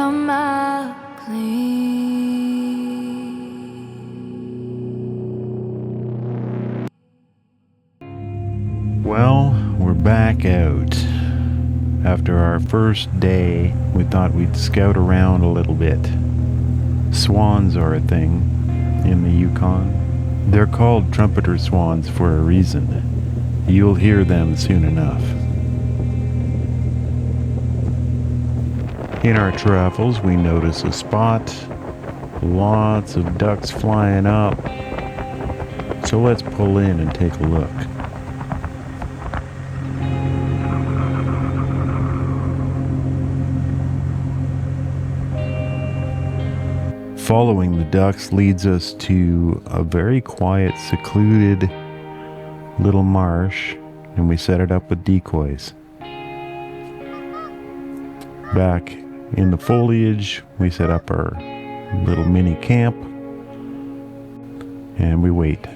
come out clean. Well, we're back out. After our first day, we thought we'd scout around a little bit. Swans are a thing in the Yukon. They're called trumpeter swans for a reason. You'll hear them soon enough. In our travels, we notice a spot. Lots of ducks flying up. So let's pull in and take a look. Following the ducks leads us to a very quiet, secluded little marsh, and we set it up with decoys. Back in the foliage, we set up our little mini camp, and we wait.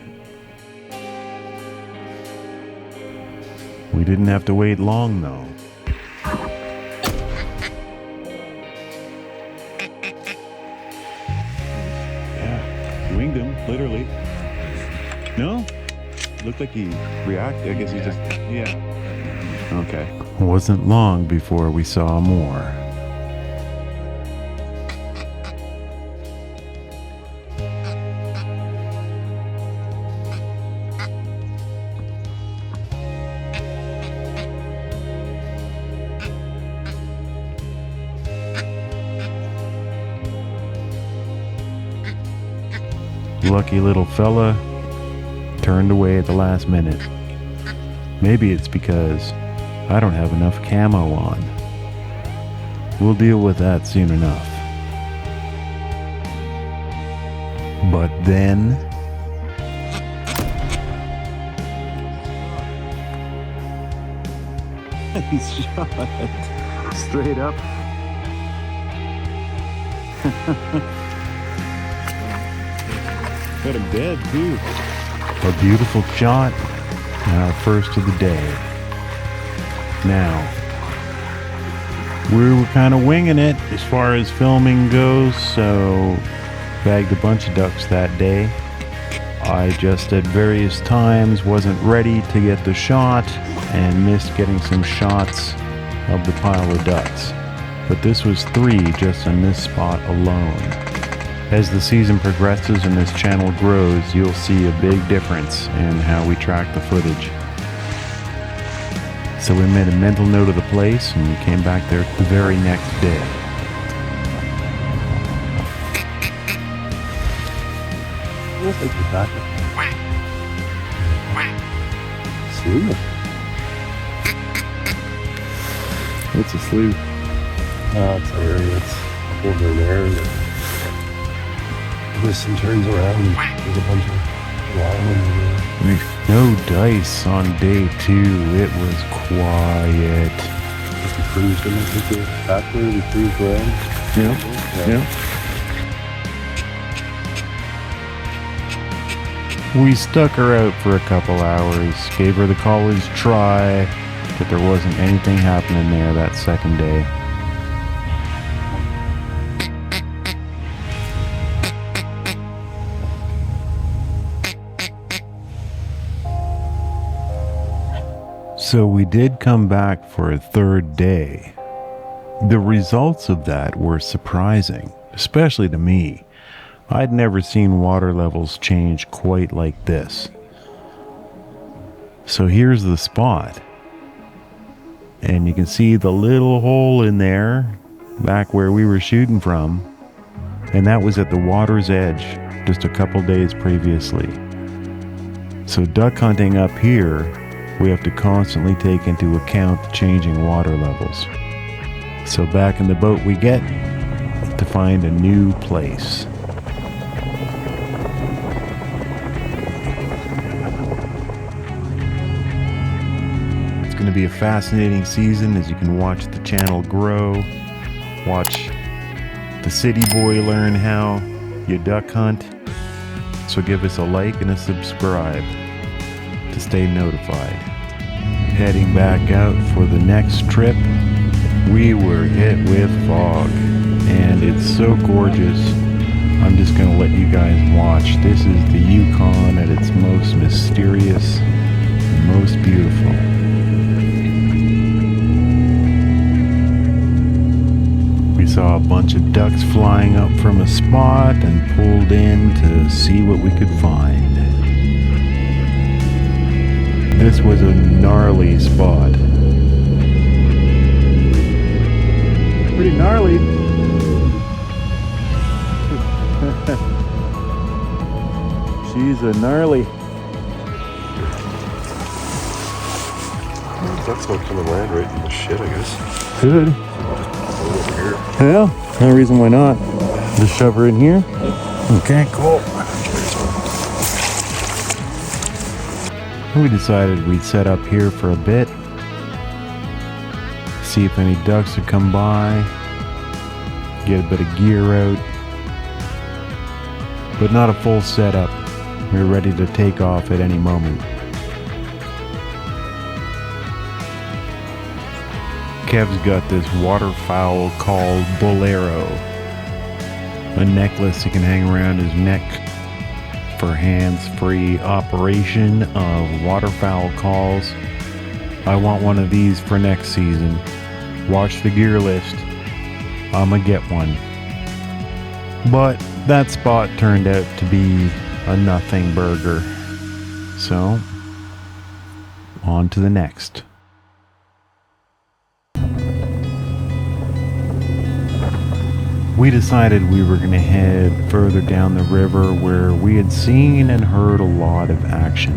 We didn't have to wait long though. Winged him, literally. No? Looked like he reacted. I guess he just, yeah. Okay. It wasn't long before we saw more. Lucky little fella turned away at the last minute. Maybe it's because I don't have enough camo on. We'll deal with that soon enough. But then he's shot straight up. Got him dead too. A beautiful shot, and our first of the day. Now, we were kind of winging it as far as filming goes, so bagged a bunch of ducks that day. I just at various times wasn't ready to get the shot and missed getting some shots of the pile of ducks. But this was 3 just in this spot alone. As the season progresses and this channel grows, you'll see a big difference in how we track the footage. So we made a mental note of the place and we came back there the very next day. Slough? What's a slough? It's an area that's over there that twists and turns around. There's a bunch of wildlife there. No dice on day 2. It was quiet. Just the cruise, didn't it? Take the back there, we cruised around. Yeah. We stuck her out for a couple hours, gave her the college try, but there wasn't anything happening there that second day. So we did come back for a 3rd day. The results of that were surprising, especially to me. I'd never seen water levels change quite like this. So here's the spot. And you can see the little hole in there, back where we were shooting from. And that was at the water's edge, just a couple days previously. So duck hunting up here, we have to constantly take into account the changing water levels. So back in the boat we get to find a new place. It's going to be a fascinating season as you can watch the channel grow, watch the city boy learn how you duck hunt. So give us a like and a subscribe to stay notified. Heading back out for the next trip, we were hit with fog and it's so gorgeous. I'm just going to let you guys watch. This is the Yukon at its most mysterious, most beautiful. We saw a bunch of ducks flying up from a spot and pulled in to see what we could find. This was a gnarly spot. Pretty gnarly. She's a gnarly. Ducks might come and land right in the shit, I guess. Could. Over here. Well, no reason why not. Just shove her in here. Okay, cool. We decided we'd set up here for a bit. See if any ducks would come by. Get a bit of gear out. But not a full setup. We were ready to take off at any moment. Kev's got this waterfowl called Bolero. A necklace he can hang around his neck for hands-free operation of waterfowl calls. I want one of these for next season. Watch the gear list. I'ma get one. But that spot turned out to be a nothing burger. So, on to the next. We decided we were going to head further down the river where we had seen and heard a lot of action.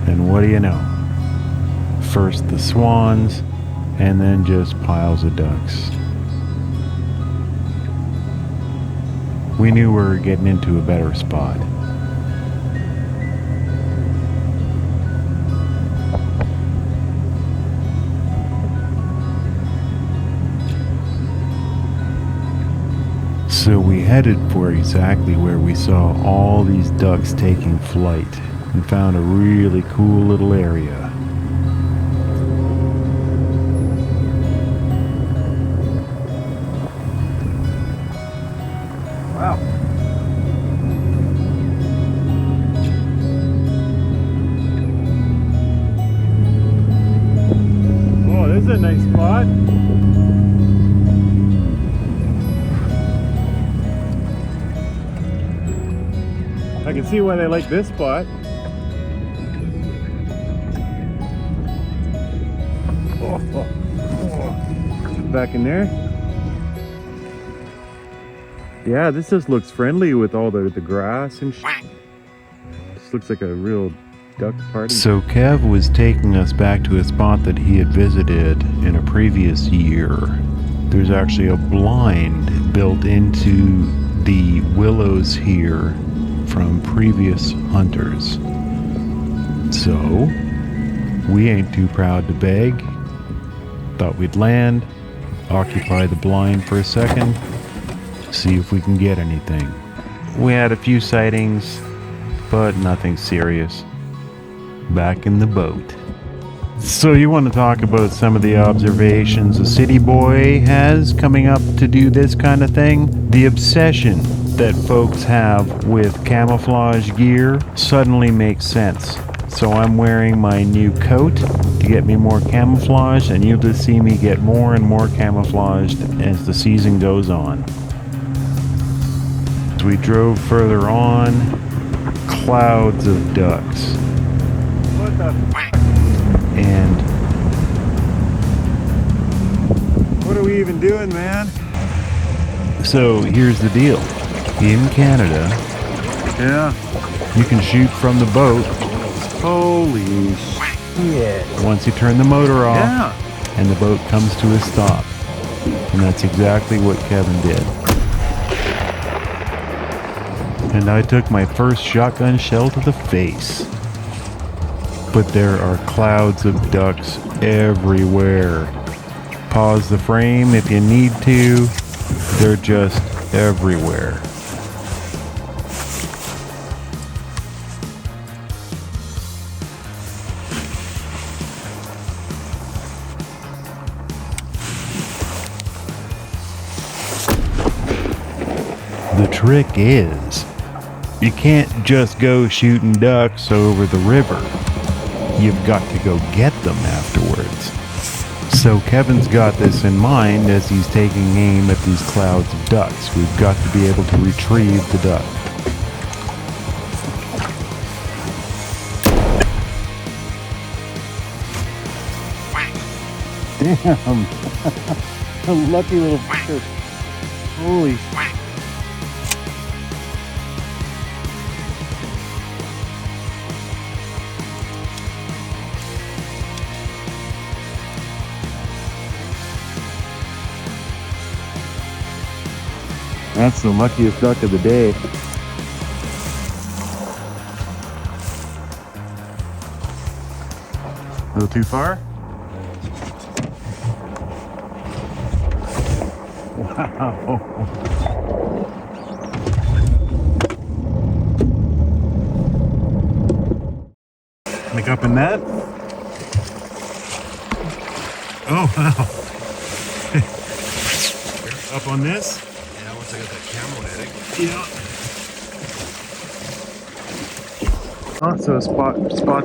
And what do you know? First the swans, and then just piles of ducks. We knew we were getting into a better spot. So we headed for exactly where we saw all these ducks taking flight and found a really cool little area. Wow. Oh, this is a nice spot. I can see why they like this spot. Back in there. Yeah, this just looks friendly with all the grass and shit. This looks like a real duck party. So Kev was taking us back to a spot that he had visited in a previous year. There's actually a blind built into the willows here from previous hunters. So, we ain't too proud to beg. Thought we'd land, occupy the blind for a second, see if we can get anything. We had a few sightings, but nothing serious. Back in the boat. So you want to talk about some of the observations a city boy has coming up to do this kind of thing? The obsession that folks have with camouflage gear suddenly makes sense. So I'm wearing my new coat to get me more camouflage, and you'll just see me get more and more camouflaged as the season goes on. As we drove further on, clouds of ducks. What the f***? And what are we even doing, man? So here's the deal. In Canada, yeah, you can shoot from the boat. Holy shit. Once you turn the motor off, yeah, and the boat comes to a stop. And that's exactly what Kevin did. And I took my first shotgun shell to the face. But there are clouds of ducks everywhere. Pause the frame if you need to. They're just everywhere. The trick is, you can't just go shooting ducks over the river. You've got to go get them afterwards. So Kevin's got this in mind as he's taking aim at these clouds of ducks. We've got to be able to retrieve the duck. Damn! A lucky little fish. Holy. That's the luckiest duck of the day. A little too far? Wow. Like up in that? Oh, wow. Up on this? Yeah, once I got that camera heading. Yeah. Oh, so a spot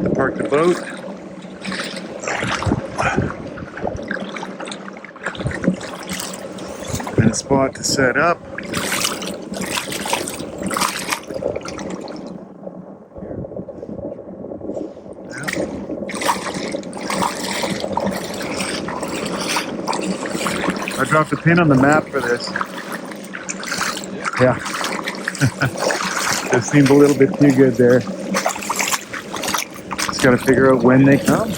to park the boat. And a spot to set up. I dropped a pin on the map for this. Yeah. It seemed a little bit too good there. Just gotta figure out when they come.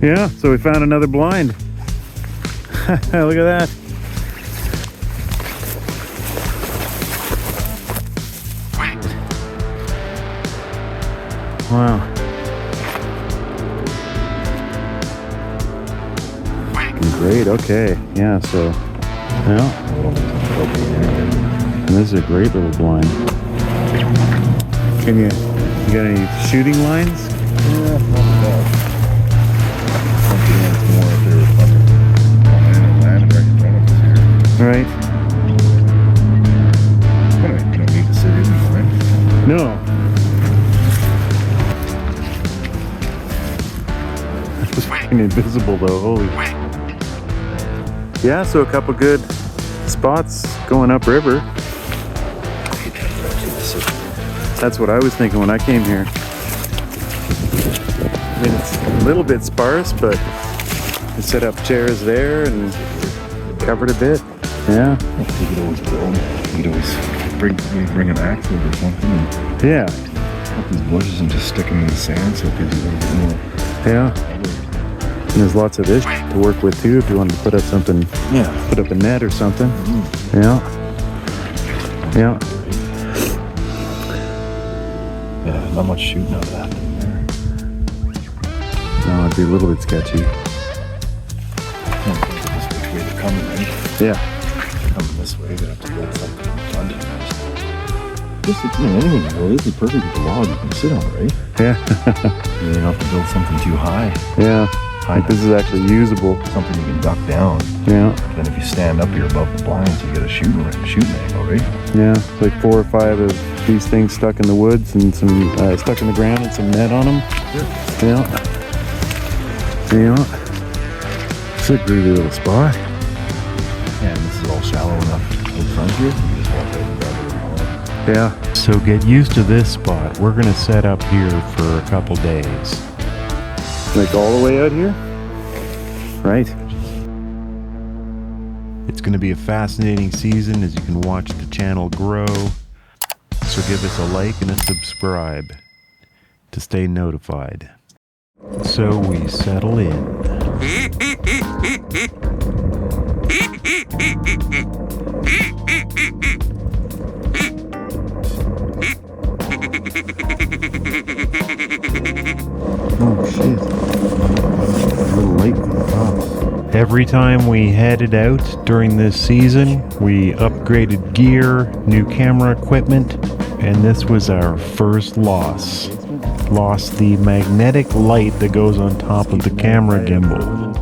Yeah, so we found another blind. Look at that. Wow. Great, okay. Yeah, so, yeah. And this is a great little blind. You got any shooting lines? Yeah, not bad. Something else more if they were fucking land right in front of us here. Right. Anyway, you don't need to sit in the line. No. That was fucking invisible though, holy. Yeah, so a couple good spots going upriver. That's what I was thinking when I came here. I mean, it's a little bit sparse, but we set up chairs there and covered a bit. Yeah. You could always build. You could always bring an axe over or something and Yeah. cut these bushes and just stick them in the sand so it gives you a little bit more. Yeah. And there's lots of this to work with too if you wanted to put up something. Yeah. Put up a net or something. Mm-hmm. Yeah. Yeah. Yeah, not much shooting out of that thing there. No, it'd be a little bit sketchy. This which way they're coming, right? Yeah. Coming this way, they have to build something redundant. Just, you know, anything you build, this is perfect with a log you can sit on, right? Yeah. You don't have to build something too high. Yeah. Like this is actually usable. Something you can duck down. Yeah. Then if you stand up, you're above the blinds, you get a shooting angle, right? Yeah. It's like 4 or 5 of these things stuck in the woods and some stuck in the ground and some net on them. Yeah. Yeah. It's a groovy little spot. And this is all shallow enough in front here. You can just walk right and grab it. Yeah. So get used to this spot. We're gonna set up here for a couple days. Like all the way out here? Right. It's going to be a fascinating season as you can watch the channel grow. So give us a like and a subscribe to stay notified. So we settle in. Oh shit. A little late for the top. Every time we headed out during this season, we upgraded gear, new camera equipment, and this was our first loss. Lost the magnetic light that goes on top of the camera gimbal.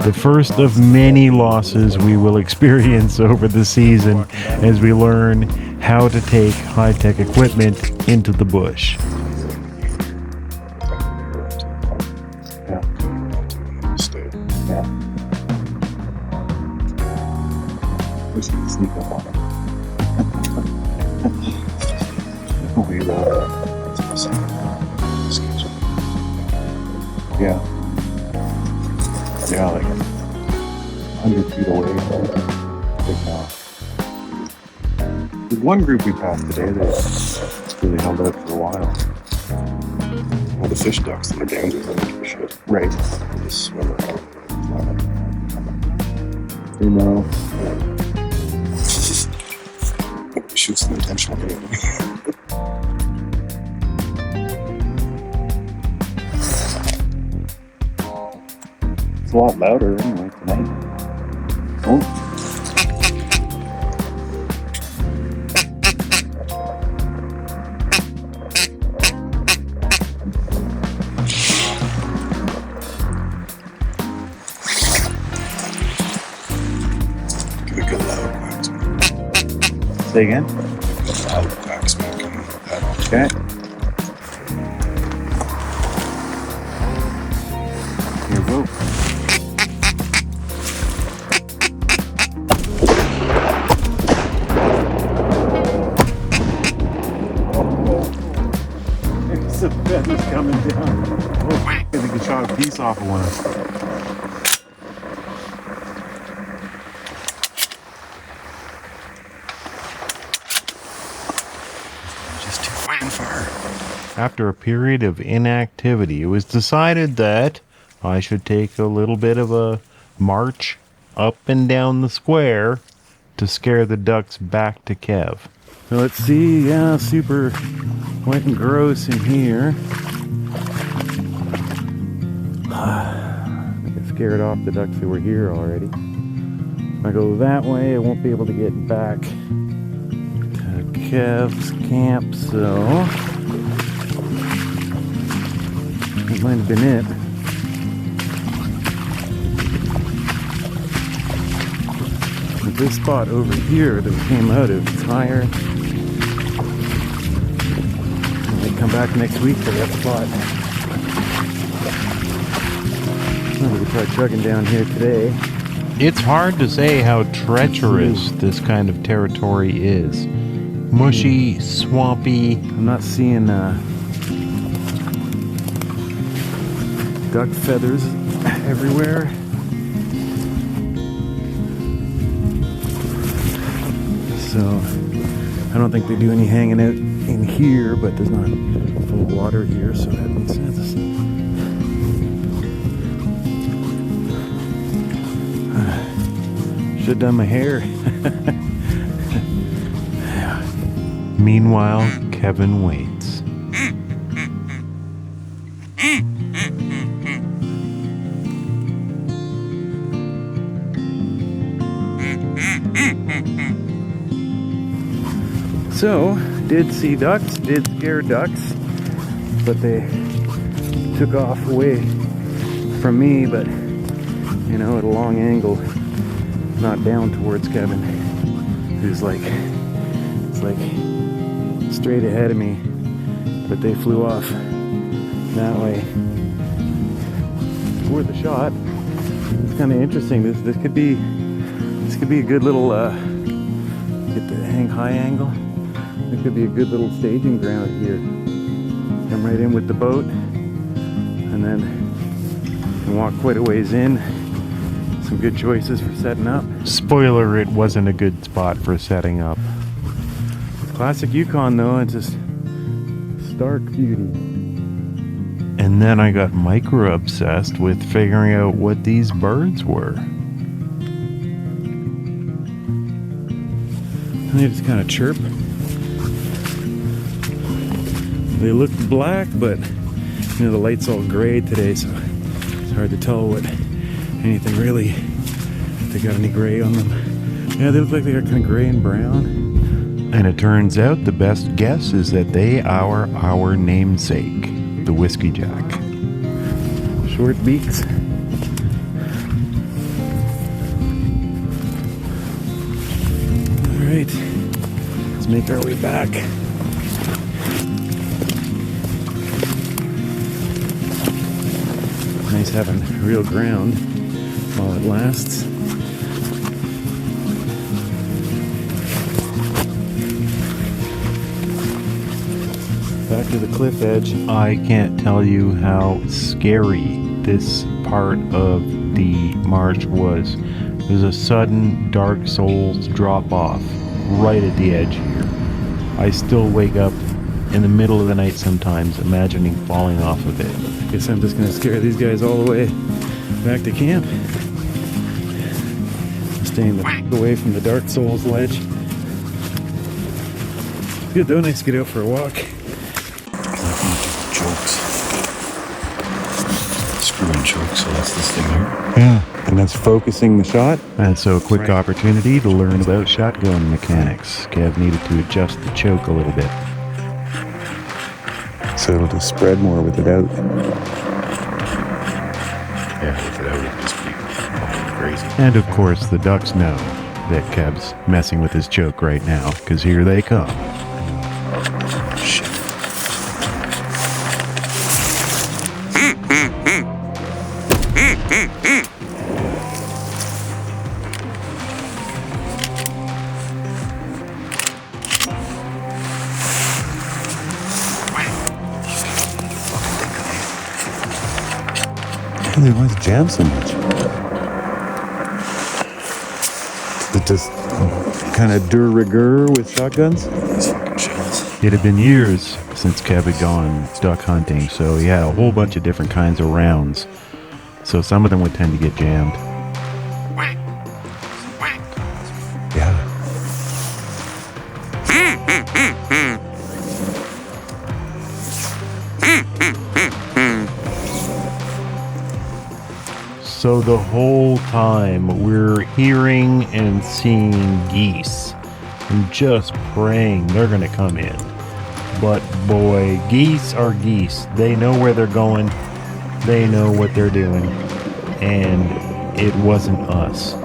The first of many losses we will experience over the season as we learn how to take high-tech equipment into the bush. Stay. Yeah. We're just gonna sneak up on him. Yeah. Yeah, like 100 feet away. Big now. There's one group we passed today that really held out for a while. Well, the fish ducks that are down there, I don't give a shit. Right. They just swim around. You know. He shoots them intentionally. It's a lot louder anyway tonight. Oh. Give a good loud quack smoke. Say again? Loud quack smoke and that. Okay. Here we go. The feathers coming down. Oh, I think he shot a piece off of one. Just too far. After a period of inactivity, it was decided that I should take a little bit of a march up and down the square to scare the ducks back to Kev. So let's see, yeah, super wet and gross in here. I got scared off the ducks who were here already. If I go that way, I won't be able to get back to Kev's camp, so that might have been it. But this spot over here that we came out of is higher. Come back next week for that spot. Well, we can try chugging down here today. It's hard to say how treacherous this kind of territory is. Mushy, swampy. I'm not seeing duck feathers everywhere. So I don't think they do any hanging out in here, but there's not full of water here, so that makes sense. Should have done my hair. Meanwhile, Kevin waits. So, did see ducks, did scare ducks, but they took off away from me, but you know, at a long angle, not down towards Kevin, who's like, it's like straight ahead of me, but they flew off that way toward the shot. It's kind of interesting. This could be a good little get the high angle. It could be a good little staging ground here. Come right in with the boat, and then walk quite a ways in. Some good choices for setting up. Spoiler, it wasn't a good spot for setting up. Classic Yukon though, it's just stark beauty. And then I got micro obsessed with figuring out what these birds were. And they just kind of chirp. They look black, but you know, the light's all gray today, so it's hard to tell what anything really, if they got any gray on them. Yeah, they look like they got kind of gray and brown. And it turns out the best guess is that they are our namesake, the whiskey jack. Short beaks. Alright, let's make our way back. Nice having real ground while it lasts. Back to the cliff edge. I can't tell you how scary this part of the marsh was. There's a sudden Dark Souls drop off right at the edge here. I still wake up in the middle of the night sometimes imagining falling off of it. Guess I'm just gonna scare these guys all the way back to camp. Staying the f*** away from the Dark Souls ledge. Good though, nice to get out for a walk. Chokes. Screw and choke, so that's this thing here. Yeah, and that's focusing the shot. And so a quick opportunity to learn about shotgun mechanics. Kev needed to adjust the choke a little bit. So it'll just spread more with it out. Yeah, with it out, it'd just be crazy. And of course, the ducks know that Kev's messing with his choke right now, because here they come. Shit. They always jam so much. It just kind of de rigueur with shotguns. These fucking shells. It had been years since Kev had gone duck hunting, so he had a whole bunch of different kinds of rounds. So some of them would tend to get jammed. Yeah. So the whole time we're hearing and seeing geese and just praying they're gonna come in. But boy, geese are geese. They know where they're going. They know what they're doing. And it wasn't us.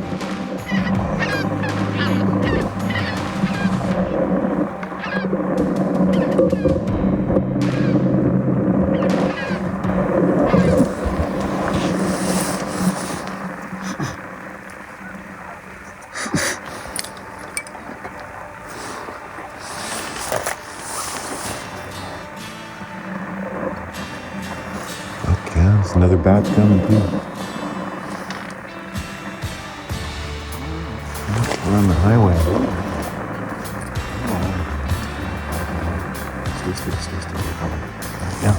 There's another batch coming too. We're on the highway. Yeah.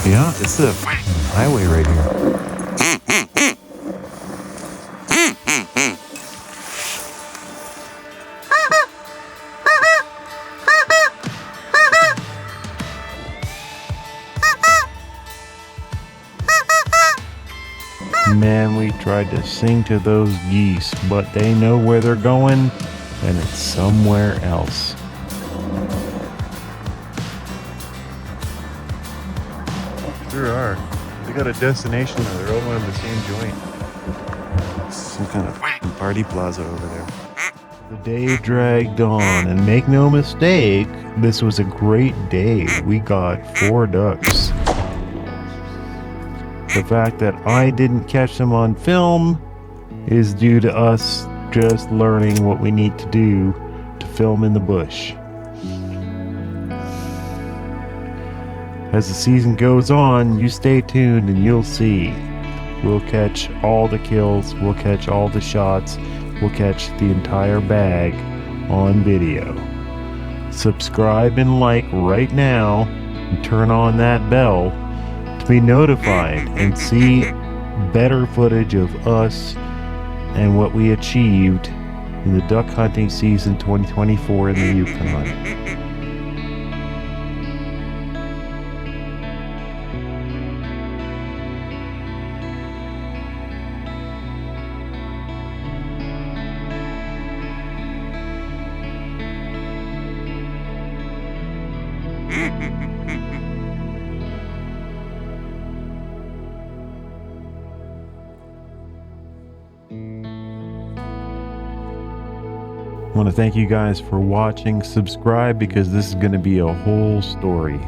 Yeah, it's the highway right here. Man, we tried to sing to those geese, but they know where they're going, and it's somewhere else. Sure are. They got a destination though. They're all going to the same joint. Some kind of party plaza over there. The day dragged on, and make no mistake, this was a great day. We got 4 ducks. The fact that I didn't catch them on film is due to us just learning what we need to do to film in the bush. As the season goes on, you stay tuned and you'll see. We'll catch all the kills, we'll catch all the shots, we'll catch the entire bag on video. Subscribe and like right now and turn on that bell to be notified and see better footage of us and what we achieved in the duck hunting season 2024 in the Yukon. I want to thank you guys for watching. Subscribe because this is going to be a whole story.